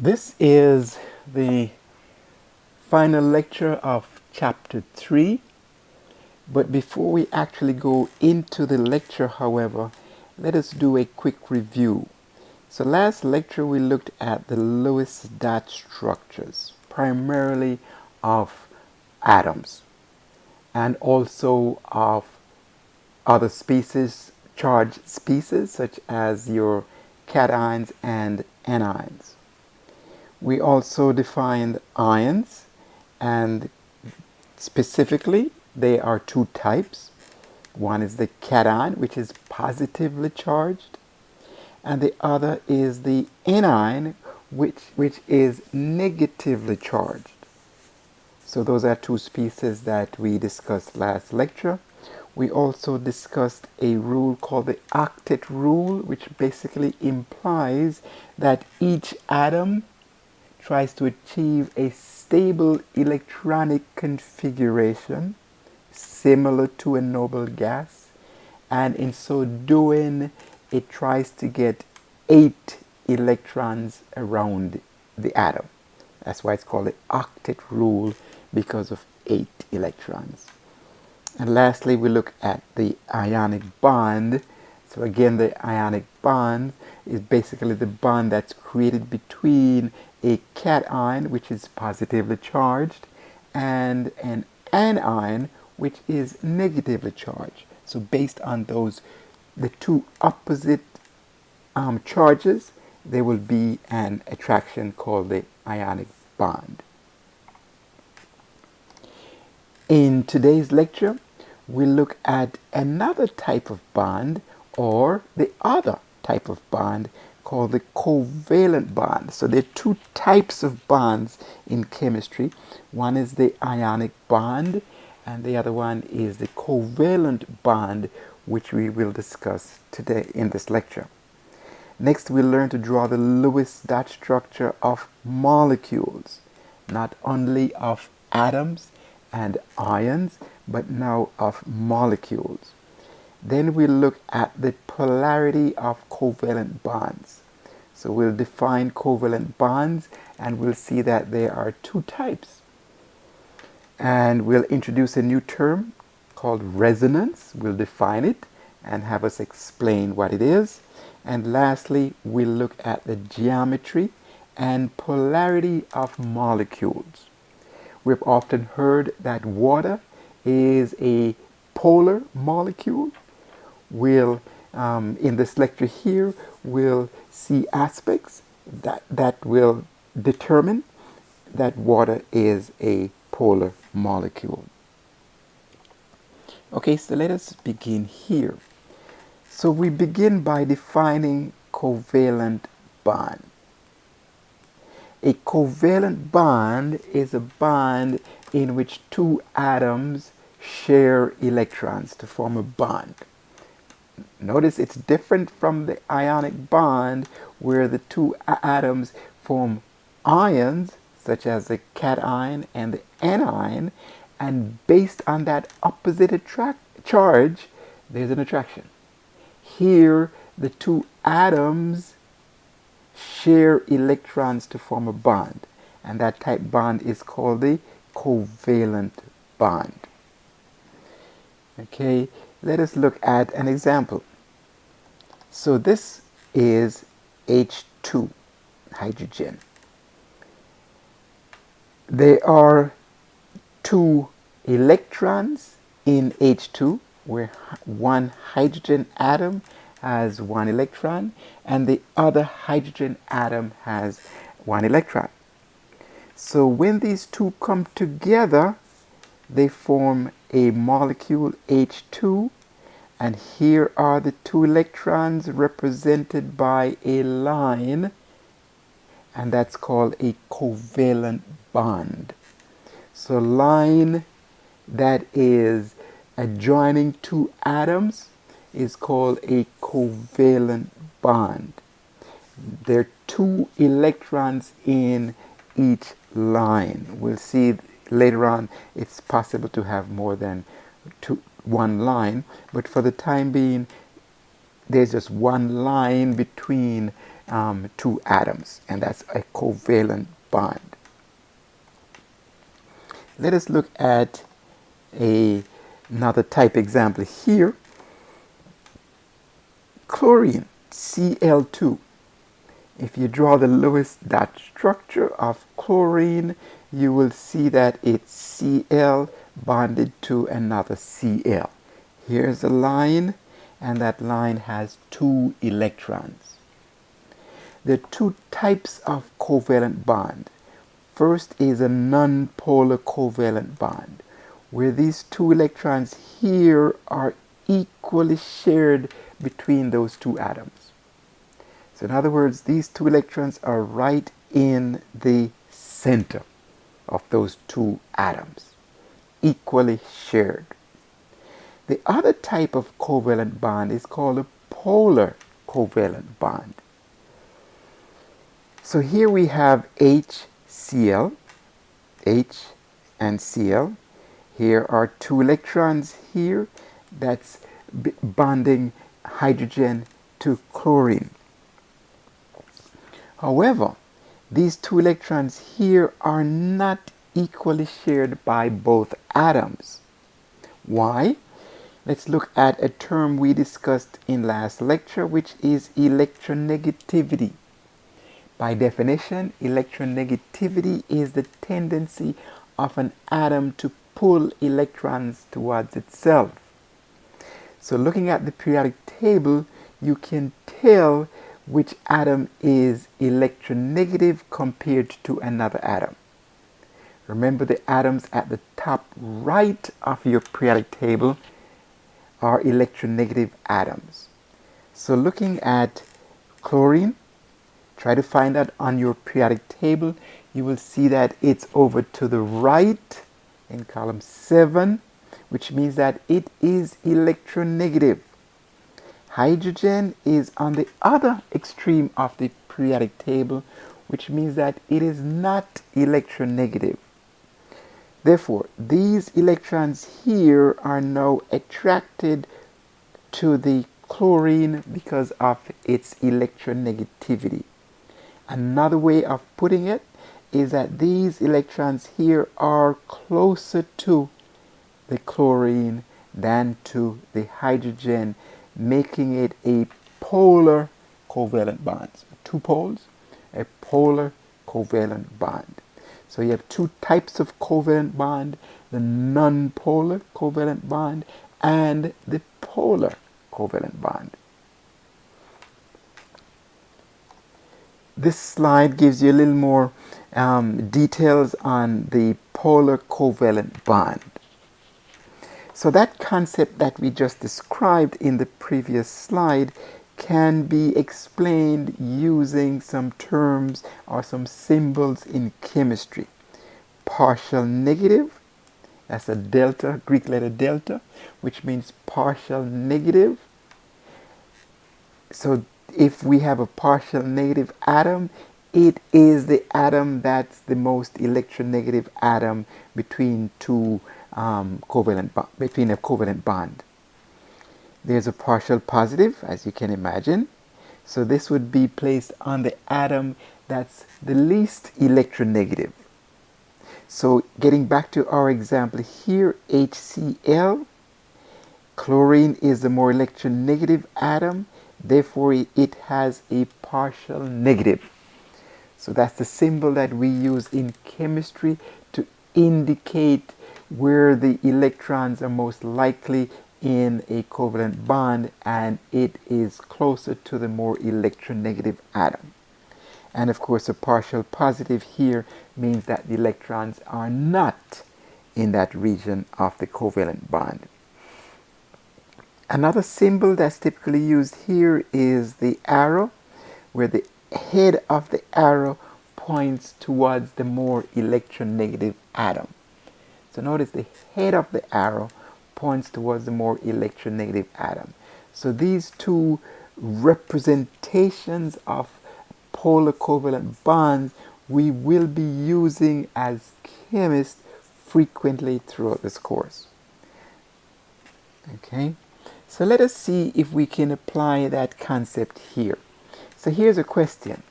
This is the final lecture of Chapter 3, but before we actually go into the lecture, however, let us do a quick review. So last lecture we looked at the lowest dot structures, primarily of atoms, and also of other species, charged species, such as your cations and anions. We also defined ions, and specifically they are two types. One is the cation, which is positively charged, and the other is the anion, which is negatively charged. So those are two species that we discussed last lecture. We also discussed a rule called the octet rule, which basically implies that each atom tries to achieve a stable electronic configuration similar to a noble gas, and in so doing it tries to get 8 electrons around the atom. That's why it's called the octet rule, because of 8 electrons. And lastly, we look at the ionic bond. So again, the ionic bond is basically the bond that's created between a cation, which is positively charged, and an anion, which is negatively charged. So based on those, the two opposite charges, there will be an attraction called the ionic bond. In today's lecture, we look at another type of bond, or the other type of bond, called the covalent bond. So there are two types of bonds in chemistry. One is the ionic bond, and the other one is the covalent bond, which we will discuss today in this lecture. Next, we'll learn to draw the lowest dot structure of molecules, not only of atoms and ions, but now of molecules. Then we'll look at the polarity of covalent bonds. So we'll define covalent bonds, and we'll see that there are two types. And we'll introduce a new term called resonance. We'll define it and have us explain what it is. And lastly, we'll look at the geometry and polarity of molecules. We've often heard that water is a polar molecule. In this lecture here, we'll see aspects that will determine that water is a polar molecule. Okay, so let us begin here. So we begin by defining covalent bond. A covalent bond is a bond in which two atoms share electrons to form a bond. Notice it's different from the ionic bond, where the two atoms form ions, such as the cation and the anion, and based on that opposite charge, there's an attraction. Here, the two atoms share electrons to form a bond, and that type bond is called the covalent bond. Okay, let us look at an example. So this is H2, hydrogen. There are 2 electrons in H2, where one hydrogen atom has 1 electron and the other hydrogen atom has 1 electron. So when these two come together, they form a molecule H2, and here are the 2 electrons represented by a line, and that's called a covalent bond. So line that is adjoining 2 atoms is called a covalent bond. There are 2 electrons in each line. We'll see later on it's possible to have more than one line, but for the time being there's just one line between two atoms, and that's a covalent bond. Let us look at another type example here. Chlorine, Cl2. If you draw the lowest dot structure of chlorine, you will see that it's Cl bonded to another Cl. Here's a line, and that line has 2 electrons. There are 2 types of covalent bond. First is a non-polar covalent bond, where these 2 electrons here are equally shared between those 2 atoms. So in other words, these 2 electrons are right in the center of those 2 atoms, equally shared. The other type of covalent bond is called a polar covalent bond. So here we have HCl, H and Cl. Here are 2 electrons here that's bonding hydrogen to chlorine. However, these 2 electrons here are not equally shared by both atoms. Why? Let's look at a term we discussed in last lecture, which is electronegativity. By definition, electronegativity is the tendency of an atom to pull electrons towards itself. So looking at the periodic table, you can tell which atom is electronegative compared to another atom. Remember, the atoms at the top right of your periodic table are electronegative atoms. So looking at chlorine, try to find out on your periodic table. You will see that it's over to the right in column 7, which means that it is electronegative. Hydrogen is on the other extreme of the periodic table, which means that it is not electronegative. Therefore, these electrons here are now attracted to the chlorine because of its electronegativity. Another way of putting it is that these electrons here are closer to the chlorine than to the hydrogen, making it a polar covalent bond. 2 poles, a polar covalent bond. So you have 2 types of covalent bond, the non-polar covalent bond and the polar covalent bond. This slide gives you a little more details on the polar covalent bond. So that concept that we just described in the previous slide can be explained using some terms or some symbols in chemistry. Partial negative, that's a delta, Greek letter delta, which means partial negative. So if we have a partial negative atom, it is the atom that's the most electronegative atom between a covalent bond. There's a partial positive, as you can imagine. So this would be placed on the atom that's the least electronegative. So getting back to our example here, HCl, chlorine is the more electronegative atom, therefore it has a partial negative. So that's the symbol that we use in chemistry to indicate where the electrons are most likely in a covalent bond, and it is closer to the more electronegative atom. And of course, a partial positive here means that the electrons are not in that region of the covalent bond. Another symbol that's typically used here is the arrow, where the head of the arrow points towards the more electronegative atom. So notice the head of the arrow points towards the more electronegative atom. So these 2 representations of polar covalent bonds we will be using as chemists frequently throughout this course. Okay, so let us see if we can apply that concept here. So here's a question.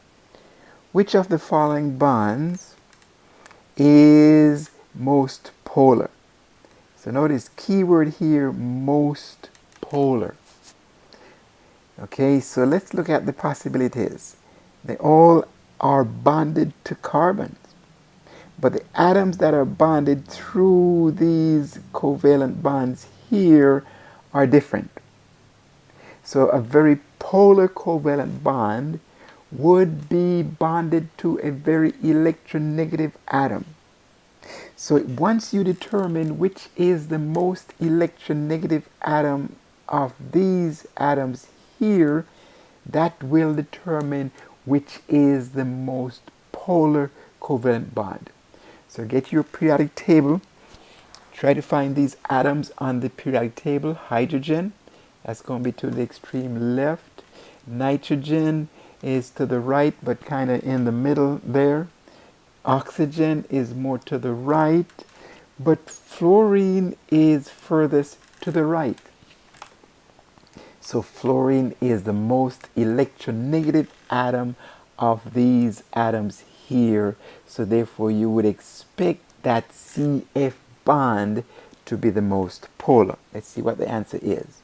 Which of the following bonds is most polar? So notice keyword here, most polar. Okay, so let's look at the possibilities. They all are bonded to carbons, but the atoms that are bonded through these covalent bonds here are different. So a very polar covalent bond would be bonded to a very electronegative atom. So once you determine which is the most electronegative atom of these atoms here, that will determine which is the most polar covalent bond. So get your periodic table. Try to find these atoms on the periodic table. Hydrogen, that's going to be to the extreme left. Nitrogen is to the right, but kind of in the middle there. Oxygen is more to the right, but fluorine is furthest to the right. So fluorine is the most electronegative atom of these atoms here. So therefore you would expect that CF bond to be the most polar. Let's see what the answer is.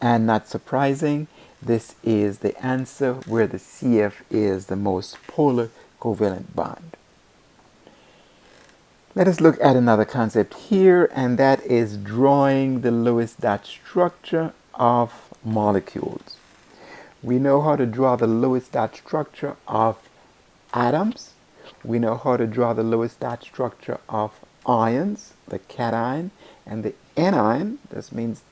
And not surprising, this is the answer where the CF is the most polar covalent bond. Let us look at another concept here, and that is drawing the Lewis dot structure of molecules. We know how to draw the Lewis dot structure of atoms. We know how to draw the Lewis dot structure of ions, the cation and the anion. This means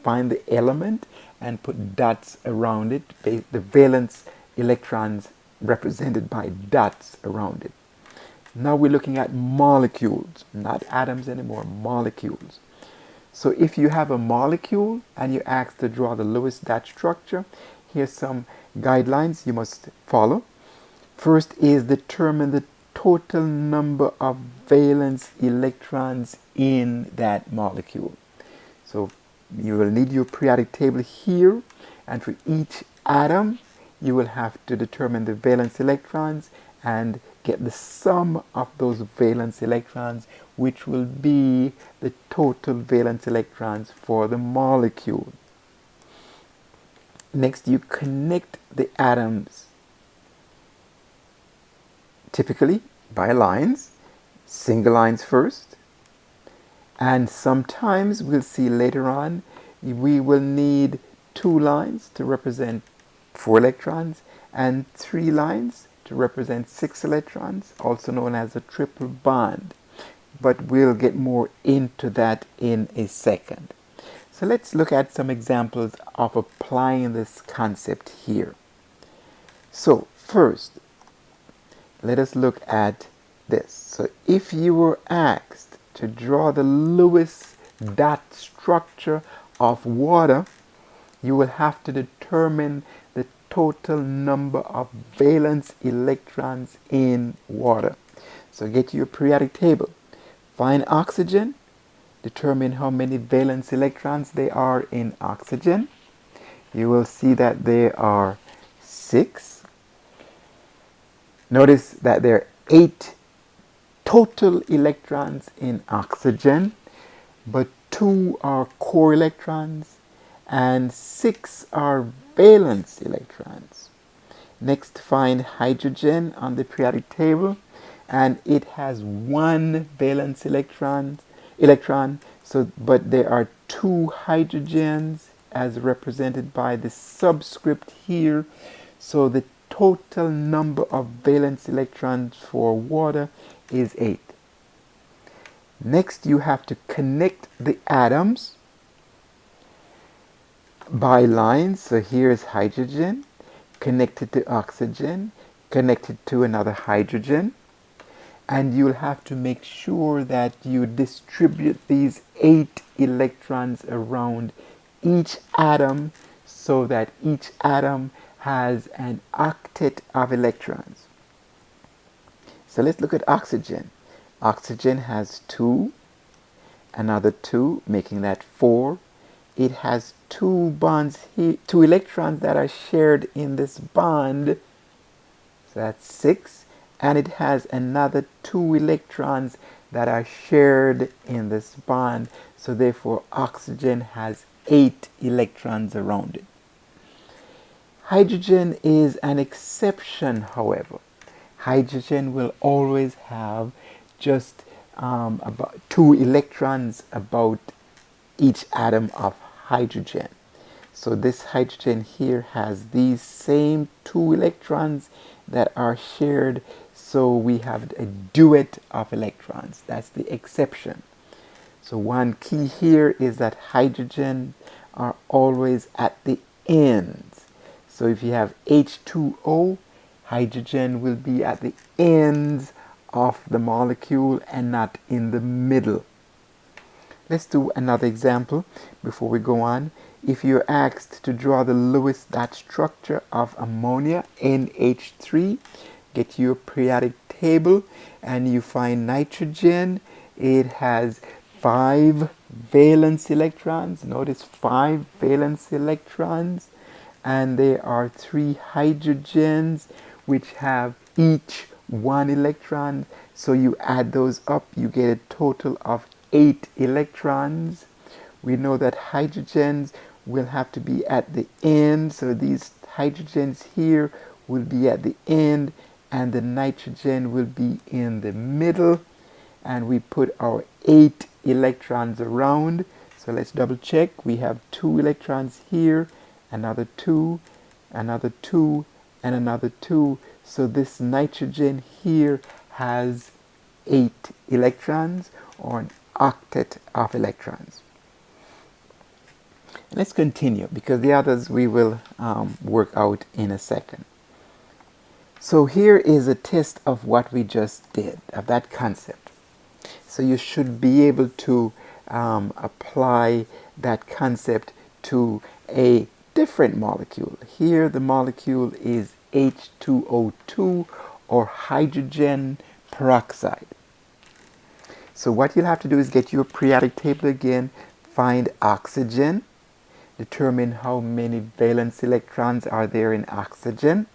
find the element and put dots around it, the valence electrons represented by dots around it. Now we're looking at molecules, not atoms anymore, molecules. So if you have a molecule and you're asked to draw the Lewis dot structure, here's some guidelines you must follow. First is determine the total number of valence electrons in that molecule. So you will need your periodic table here, and for each atom you will have to determine the valence electrons and get the sum of those valence electrons, which will be the total valence electrons for the molecule. Next, you connect the atoms, typically by lines, single lines first, and sometimes we'll see later on we will need 2 lines to represent 4 electrons and 3 lines to represent 6 electrons, also known as a triple bond. But we'll get more into that in a second. So let's look at some examples of applying this concept here. So first, let us look at this. So if you were asked to draw the Lewis dot structure of water, you will have to determine the total number of valence electrons in water. So get your periodic table. Find oxygen. Determine how many valence electrons there are in oxygen. You will see that there are 6. Notice that there are 8 total electrons in oxygen, but 2 are core electrons and 6 are valence electrons. Next, find hydrogen on the periodic table, and it has 1 valence electron. But there are 2 hydrogens as represented by the subscript here. So the total number of valence electrons for water is 8. Next, you have to connect the atoms by lines. So here is hydrogen connected to oxygen, connected to another hydrogen. And you'll have to make sure that you distribute these 8 electrons around each atom so that each atom has an octet of electrons. So let's look at oxygen. Oxygen has 2, another 2, making that 4. it has two bonds here, two electrons that are shared in this bond. So that's 6. And it has another 2 electrons that are shared in this bond. So therefore, oxygen has 8 electrons around it. Hydrogen is an exception, however. Hydrogen will always have just about 2 electrons about each atom of hydrogen. So this hydrogen here has these same 2 electrons that are shared. So we have a duet of electrons. That's the exception. So one key here is that hydrogen are always at the ends. So if you have H2O, hydrogen will be at the ends of the molecule and not in the middle. Let's do another example before we go on. If you're asked to draw the Lewis dot structure of ammonia, NH3, get your periodic table and you find nitrogen. It has 5 valence electrons. Notice 5 valence electrons. And there are 3 hydrogens which have each 1 electron. So you add those up, you get a total of 8 electrons. We know that hydrogens will have to be at the end. So these hydrogens here will be at the end and the nitrogen will be in the middle. And we put our 8 electrons around. So let's double check. We have 2 electrons here, another 2, another 2, and another 2. So this nitrogen here has 8 electrons, or an octet of electrons. Let's continue because the others we will work out in a second. So here is a test of what we just did, of that concept. So you should be able to apply that concept to a different molecule. Here the molecule is H2O2, or hydrogen peroxide. So what you'll have to do is get your periodic table again, find oxygen, determine how many valence electrons are there in oxygen,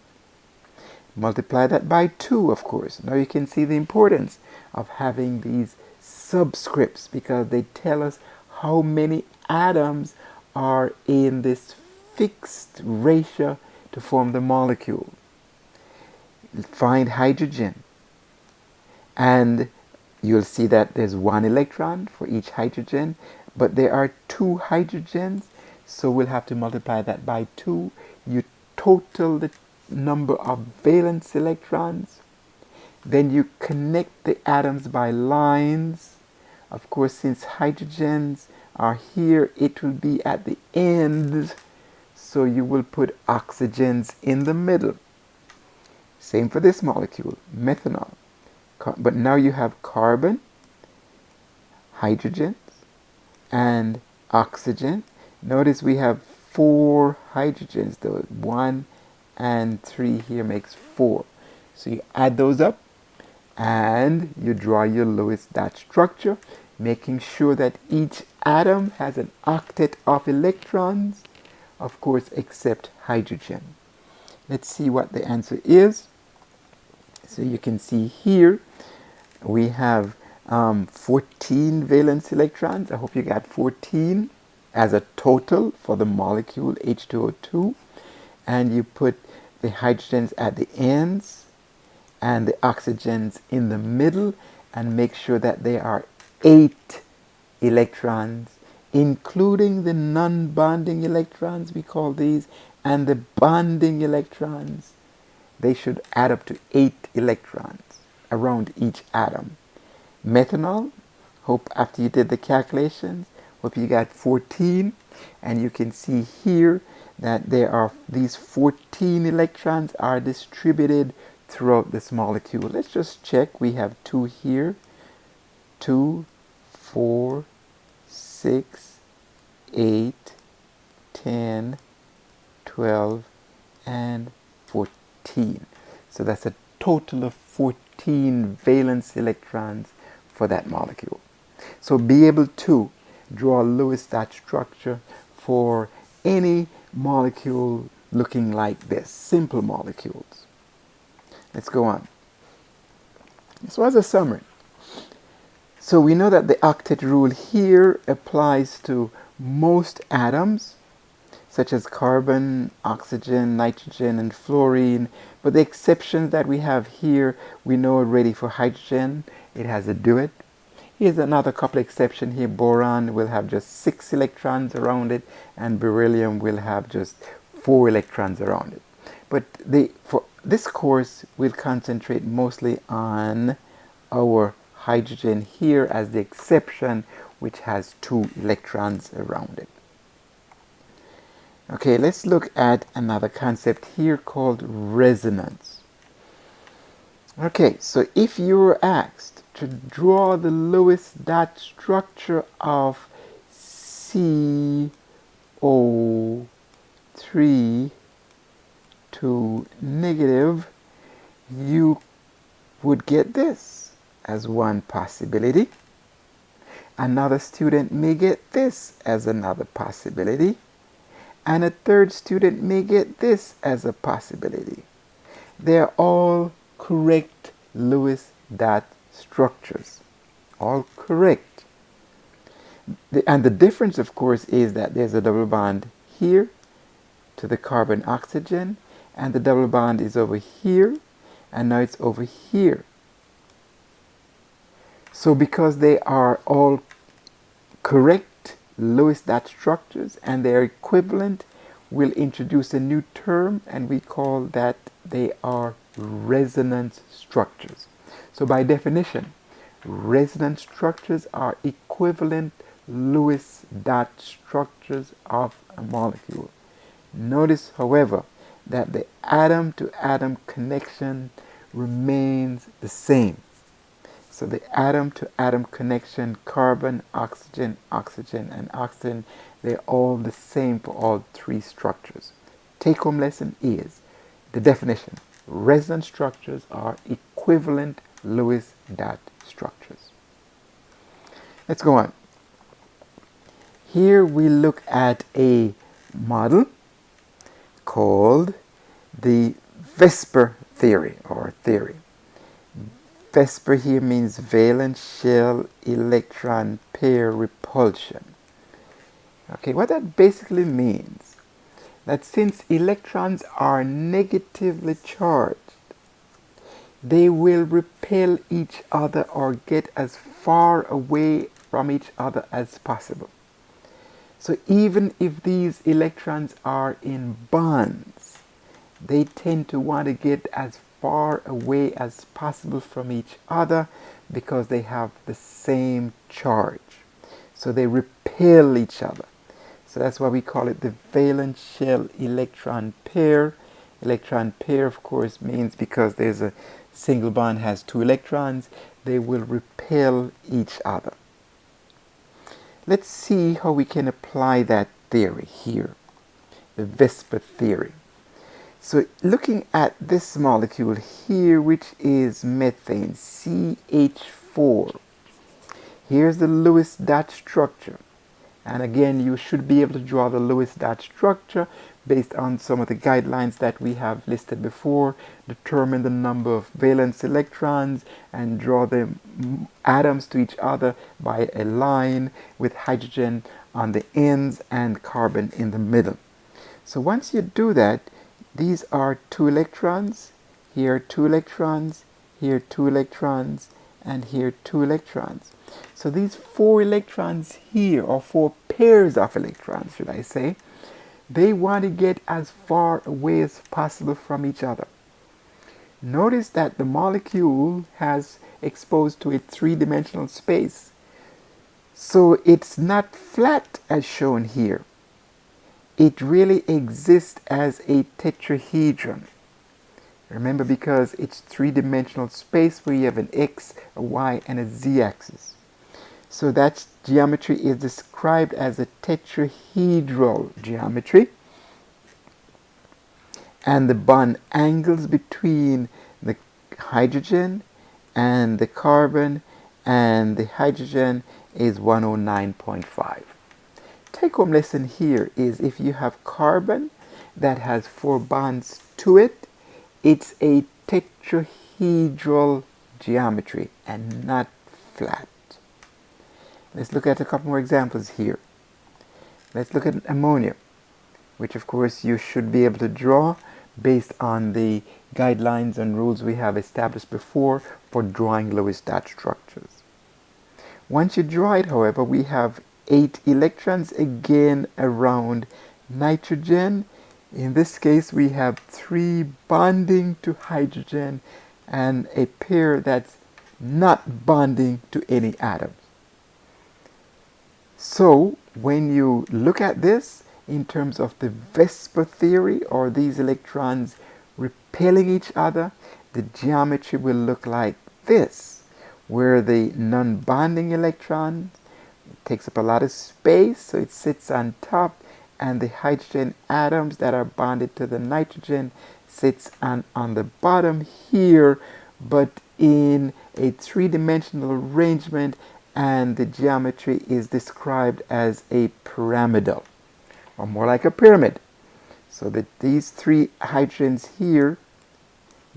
multiply that by 2, of course. Now you can see the importance of having these subscripts because they tell us how many atoms are in this fixed ratio to form the molecule. Find hydrogen and you'll see that there's 1 electron for each hydrogen, but there are 2 hydrogens, so we'll have to multiply that by 2. You total the number of valence electrons, then you connect the atoms by lines. Of course, since hydrogens are here, it will be at the ends, so you will put oxygens in the middle. Same for this molecule, methanol. But now you have carbon, hydrogens, and oxygen. Notice we have 4 hydrogens, though 1 and 3 here makes 4. So you add those up and you draw your Lewis dot structure, making sure that each atom has an octet of electrons, of course, except hydrogen. Let's see what the answer is. So you can see here we have 14 valence electrons. I hope you got 14 as a total for the molecule H2O2. And you put the hydrogens at the ends and the oxygens in the middle, and make sure that there are 8 electrons, including the non-bonding electrons, we call these, and the bonding electrons. They should add up to 8 electrons around each atom. Methanol, hope after you did the calculations, hope you got 14, and you can see here that there are these 14 electrons are distributed throughout this molecule. Let's just check. We have 2 here, 2, 4, 6, 8, 10, 12, and 14. So that's a total of 14 valence electrons for that molecule. So be able to draw a Lewis dot structure for any molecule looking like this, simple molecules. Let's go on. This was a summary. So we know that the octet rule here applies to most atoms, such as carbon, oxygen, nitrogen, and fluorine. But the exceptions that we have here, we know already. For hydrogen, it has a duet. Here's another couple of exceptions here. Boron will have just 6 electrons around it, and beryllium will have just 4 electrons around it. But for this course, we'll concentrate mostly on our hydrogen here as the exception, which has 2 electrons around it. Okay, let's look at another concept here called resonance. Okay, so if you were asked to draw the Lewis dot structure of CO3 to negative, you would get this as one possibility. Another student may get this as another possibility. And a third student may get this as a possibility. They're all correct Lewis dot structures. All correct. And the difference, of course, is that there's a double bond here to the carbon oxygen, and the double bond is over here, and now it's over here. So because they are all correct Lewis dot structures and they are equivalent, we'll introduce a new term, and we call that they are resonance structures. So by definition, resonance structures are equivalent Lewis dot structures of a molecule. Notice, however, that the atom to atom connection remains the same. So the atom to atom connection, carbon, oxygen, oxygen, and oxygen, they're all the same for all 3 structures. Take-home lesson is the definition. Resonance structures are equivalent Lewis dot structures. Let's go on. Here we look at a model called the VSEPR theory, or theory. VSEPR here means valence shell electron pair repulsion. Okay, what that basically means, that since electrons are negatively charged, they will repel each other or get as far away from each other as possible. So even if these electrons are in bonds, they tend to want to get as far away as possible from each other because they have the same charge. So they repel each other. So that's why we call it the valence shell electron pair. Electron pair, of course, means because there's a single bond has 2 electrons, they will repel each other. Let's see how we can apply that theory here, the VSEPR theory. So looking at this molecule here, which is methane, CH4. Here's the Lewis dot structure. And again, you should be able to draw the Lewis dot structure based on some of the guidelines that we have listed before. Determine the number of valence electrons and draw the atoms to each other by a line with hydrogen on the ends and carbon in the middle. So once you do that, these are 2 electrons, here 2 electrons, here 2 electrons, and here 2 electrons. So these 4 electrons here, or 4 pairs of electrons, should I say, they want to get as far away as possible from each other. Notice that the molecule has exposed to a 3-dimensional space. So it's not flat as shown here. It really exists as a tetrahedron. Remember, because it's 3-dimensional space where you have an X, a Y, and a Z axis. So that geometry is described as a tetrahedral geometry. And the bond angles between the hydrogen and the carbon and the hydrogen is 109.5. take-home lesson here is if you have carbon that has 4 bonds to it, it's a tetrahedral geometry and not flat. Let's look at a couple more examples here. Let's look at ammonia, which of course you should be able to draw based on the guidelines and rules we have established before for drawing Lewis dot structures. Once you draw it, however, we have 8 electrons again around nitrogen. In this case, we have 3 bonding to hydrogen and a pair that's not bonding to any atoms. So when you look at this in terms of the VSEPR theory, or these electrons repelling each other, the geometry will look like this, where the non-bonding electron takes up a lot of space, so it sits on top, and the hydrogen atoms that are bonded to the nitrogen sits on the bottom here, but in a three-dimensional arrangement, and the geometry is described as a pyramidal, or more like a pyramid. So that these 3 hydrogens here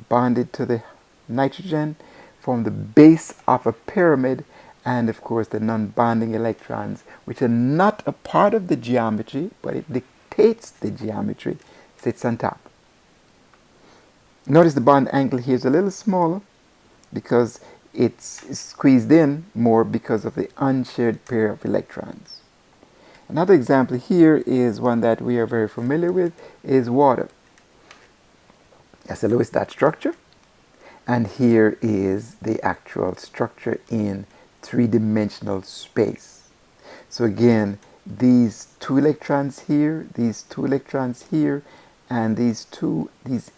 bonded to the nitrogen form the base of a pyramid, and of course the non-bonding electrons, which are not a part of the geometry, but it dictates the geometry, sits on top. Notice the bond angle here is a little smaller because it's squeezed in more because of the unshared pair of electrons. Another example here is one that we are very familiar with, is water. That's the Lewis dot structure, and here is the actual structure in three-dimensional space. So again, these 2 electrons here, these 2 electrons here, and these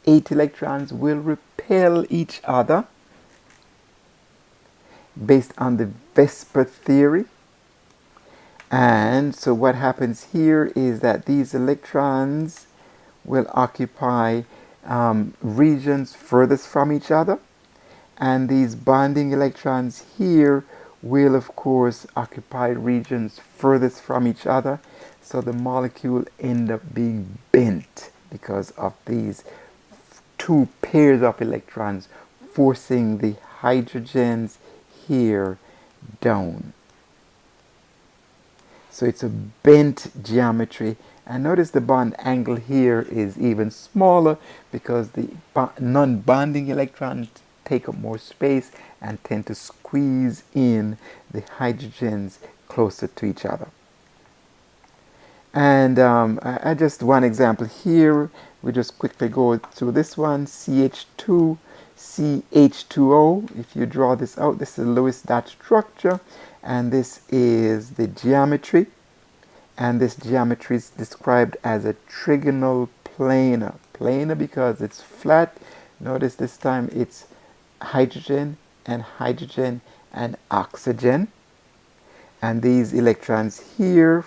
8 electrons will repel each other based on the VSEPR theory. And so what happens here is that these electrons will occupy regions furthest from each other, and these bonding electrons here will of course occupy regions furthest from each other, so the molecule end up being bent because of these 2 pairs of electrons forcing the hydrogens here down. So it's a bent geometry, and notice the bond angle here is even smaller because the non-bonding electrons take up more space and tend to squeeze in the hydrogens closer to each other. And just one example here, we just quickly go through this one, CH2, CH2O. If you draw this out, this is a Lewis dot structure, and this is the geometry, and this geometry is described as a trigonal planar. Planar because it's flat. Notice this time it's hydrogen and hydrogen and oxygen, and these electrons here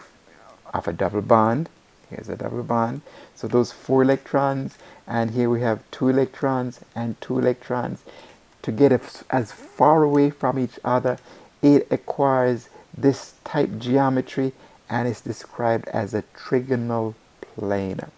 have a double bond. Here's a double bond, so those 4 electrons, and here we have 2 electrons and 2 electrons. To get as far away from each other, it acquires this type geometry, and it's described as a trigonal planar.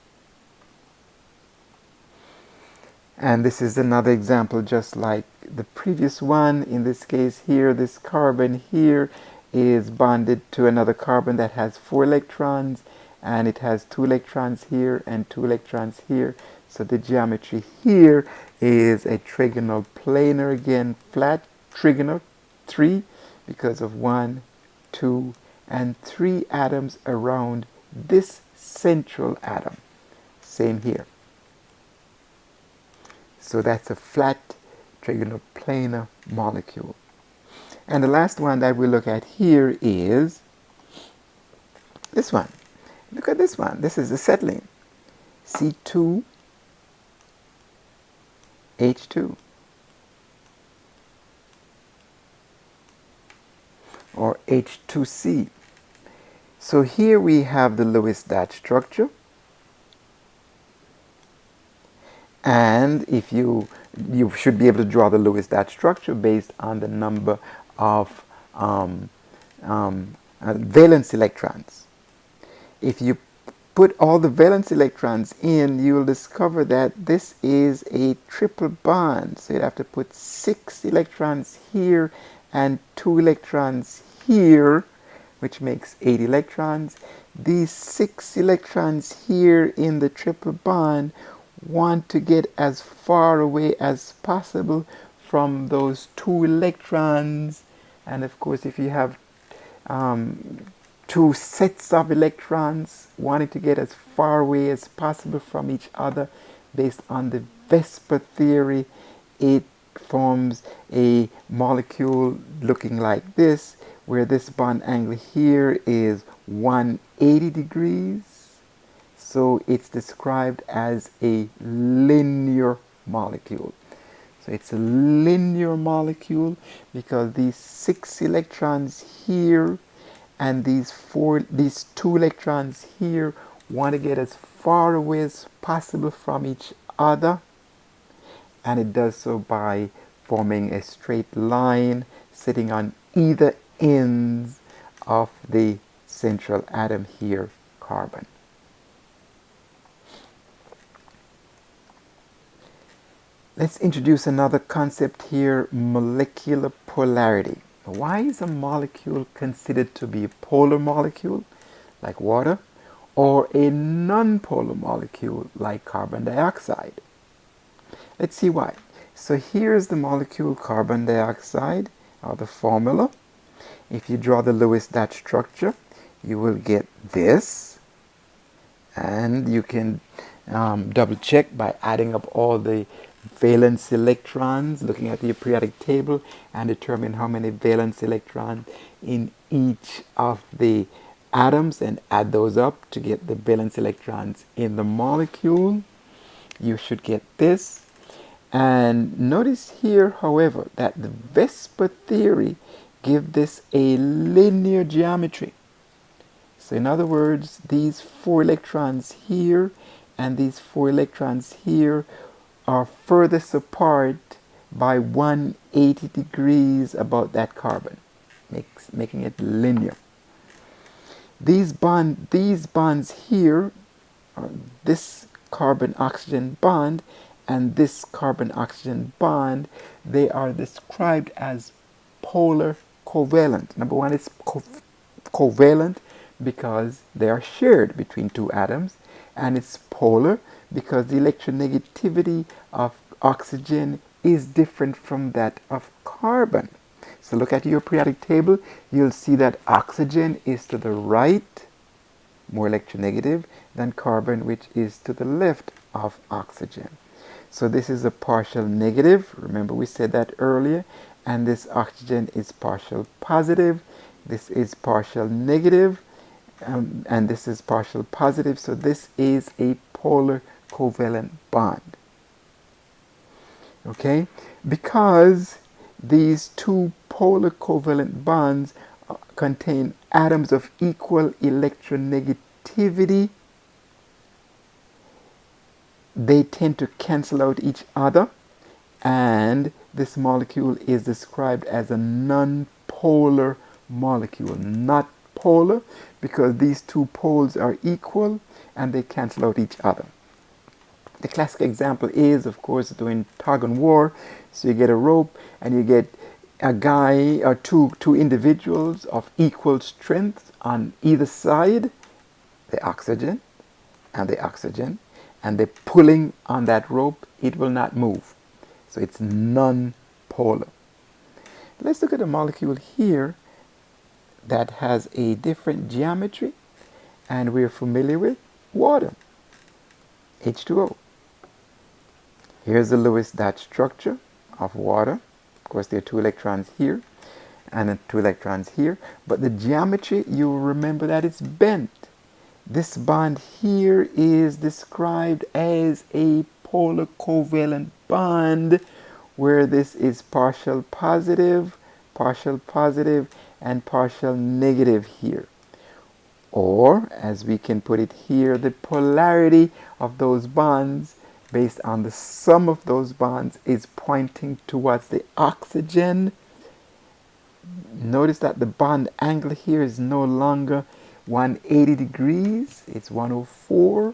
And this is another example just like the previous one. In this case here, this carbon here is bonded to another carbon that has 4 electrons, and it has 2 electrons here and 2 electrons here. So the geometry here is a trigonal planar, again flat trigonal, 3 because of 1, 2, and 3 atoms around this central atom. Same here. So that's a flat trigonal planar molecule. And the last one that we look at here is this one. Look at this one. This is acetylene. C2H2. Or H2C. So here we have the Lewis dot structure. And if you should be able to draw the Lewis dot structure based on the number of valence electrons. if you put all the valence electrons in, you will discover that this is a triple bond. So you'd have to put 6 electrons here and 2 electrons here, which makes 8 electrons. These 6 electrons here in the triple bond want to get as far away as possible from those 2 electrons. And of course, if you have 2 sets of electrons wanting to get as far away as possible from each other, based on the VSEPR theory, it forms a molecule looking like this, where this bond angle here is 180 degrees. So it's described as a linear molecule. So it's a linear molecule because these 6 electrons here and these 2 electrons here want to get as far away as possible from each other, and it does so by forming a straight line sitting on either ends of the central atom here, carbon. Let's introduce another concept here, molecular polarity. Why is a molecule considered to be a polar molecule, like water, or a non-polar molecule, like carbon dioxide? Let's see why. So here's the molecule carbon dioxide, or the formula. If you draw the Lewis dot structure, you will get this, and you can double check by adding up all the valence electrons, looking at the periodic table, and determine how many valence electrons in each of the atoms and add those up to get the valence electrons in the molecule. You should get this. And notice here, however, that the VSEPR theory gives this a linear geometry. So in other words, these 4 electrons here and these 4 electrons here are furthest apart by 180 degrees about that carbon, making it linear. These bonds here, are this carbon-oxygen bond and this carbon-oxygen bond, they are described as polar covalent. Number one, it's covalent because they are shared between 2 atoms, and it's polar because the electronegativity of oxygen is different from that of carbon. So look at your periodic table, you'll see that oxygen is to the right, more electronegative, than carbon, which is to the left of oxygen. So this is a partial negative, remember we said that earlier, and this oxygen is partial positive, this is partial negative, and this is partial positive. So this is a polar covalent bond. Okay, because these 2 polar covalent bonds contain atoms of equal electronegativity, they tend to cancel out each other, and this molecule is described as a non-polar molecule. Not polar because these 2 poles are equal and they cancel out each other. The classic example is, of course, doing tug and war. So you get a rope and you get a guy or two individuals of equal strength on either side, the oxygen, and they're pulling on that rope. It will not move. So it's non-polar. Let's look at a molecule here that has a different geometry, and we're familiar with water, H2O. Here's the Lewis dot structure of water. Of course, there are 2 electrons here and 2 electrons here, but the geometry, you will remember that it's bent. This bond here is described as a polar covalent bond, where this is partial positive, and partial negative here. Or, as we can put it here, the polarity of those bonds based on the sum of those bonds is pointing towards the oxygen. Notice that the bond angle here is no longer 180 degrees, it's 104.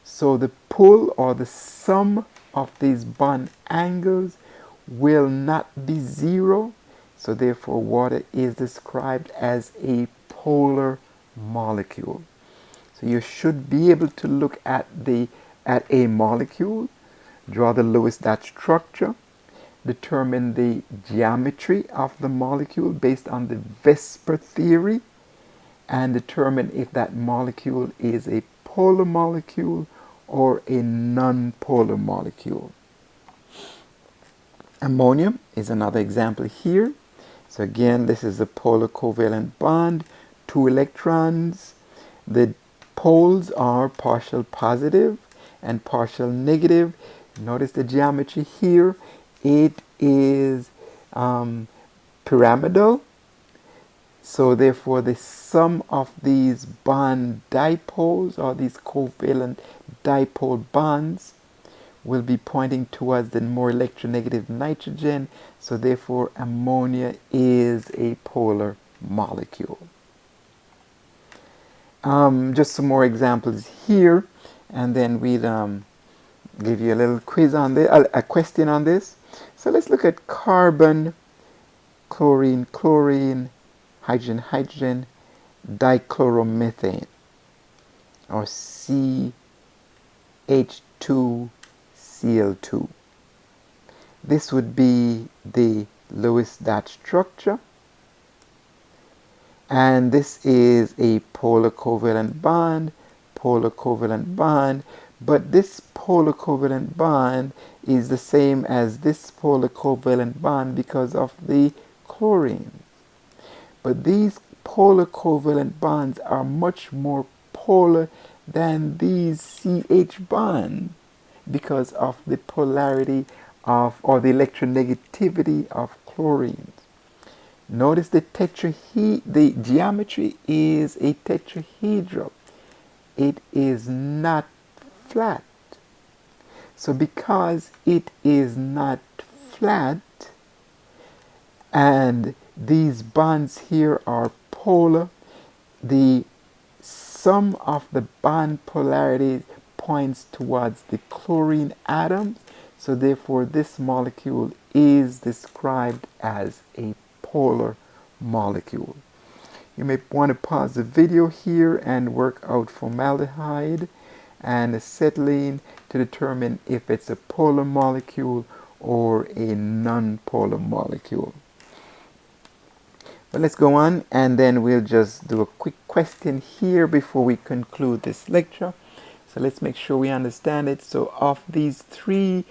So the pull or the sum of these bond angles will not be zero. So therefore water is described as a polar molecule. So you should be able to look at a molecule, draw the Lewis dot structure, determine the geometry of the molecule based on the VSEPR theory, and determine if that molecule is a polar molecule or a non-polar molecule. Ammonium is another example here. So again, this is a polar covalent bond, 2 electrons. The poles are partial positive and partial negative. Notice the geometry here. It is pyramidal. So therefore the sum of these bond dipoles or these covalent dipole bonds will be pointing towards the more electronegative nitrogen. So therefore ammonia is a polar molecule. Just some more examples here, and then we'll give you a little quiz on this, a question on this. So let's look at carbon, chlorine, chlorine, hydrogen, hydrogen, dichloromethane, or CH2Cl2. This would be the Lewis dot structure, and this is a polar covalent bond, but this polar covalent bond is the same as this polar covalent bond because of the chlorine. But these polar covalent bonds are much more polar than these CH bonds because of the polarity of, or the electronegativity of chlorine. Notice the geometry is a tetrahedral. It is not flat. So because it is not flat and these bonds here are polar, the sum of the bond polarities points towards the chlorine atoms. So therefore this molecule is described as a polar molecule. You may want to pause the video here and work out formaldehyde and acetylene to determine if it's a polar molecule or a non-polar molecule. But let's go on, and then we'll just do a quick question here before we conclude this lecture. So let's make sure we understand it. So of these two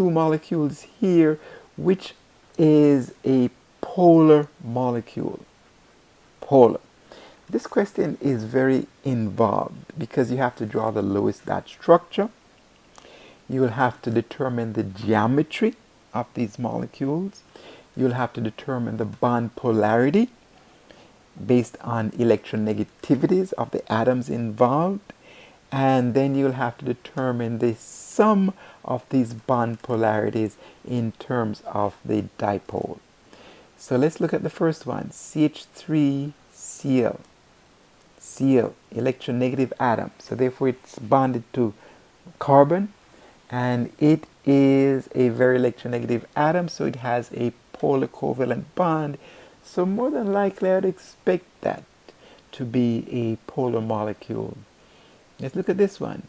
molecules here, which is a polar molecule? Polar. This question is very involved because you have to draw the Lewis dot structure. You will have to determine the geometry of these molecules. You'll have to determine the bond polarity based on electronegativities of the atoms involved. And then you'll have to determine the sum of these bond polarities in terms of the dipole. So let's look at the first one, CH3Cl. Cl, electronegative atom. So therefore it's bonded to carbon, and it is a very electronegative atom, so it has a polar covalent bond. So more than likely I'd expect that to be a polar molecule. Let's look at this one.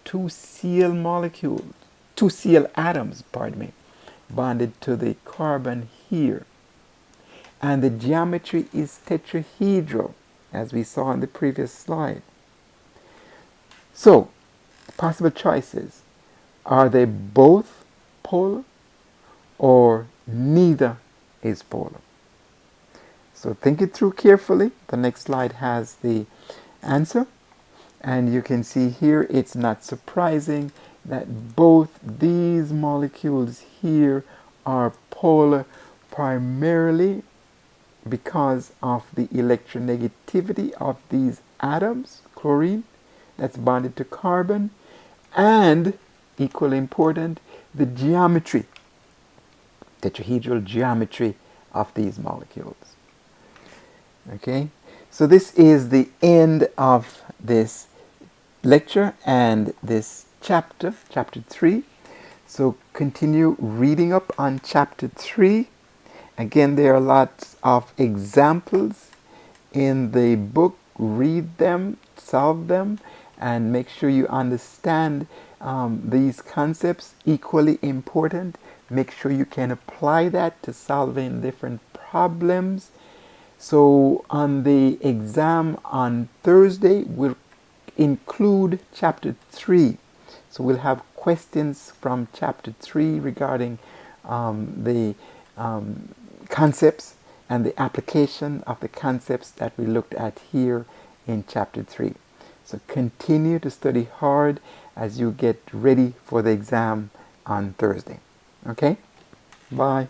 2 Cl molecules, 2 Cl atoms, pardon me, bonded to the carbon here. And the geometry is tetrahedral, as we saw in the previous slide. So, possible choices. Are they both polar or neither is polar? So think it through carefully. The next slide has the answer. And you can see here it's not surprising that both these molecules here are polar, primarily because of the electronegativity of these atoms, chlorine, that's bonded to carbon, and equally important, the geometry, tetrahedral geometry of these molecules. Okay, So this is the end of this lecture and this chapter 3. So continue reading up on chapter 3. Again, there are lots of examples in the book. Read them, solve them, and make sure you understand these concepts. Equally important, make sure you can apply that to solving different problems. So on the exam on Thursday, we'll include chapter 3. So we'll have questions from chapter 3 regarding the concepts and the application of the concepts that we looked at here in chapter 3. So continue to study hard as you get ready for the exam on Thursday. Okay? Bye.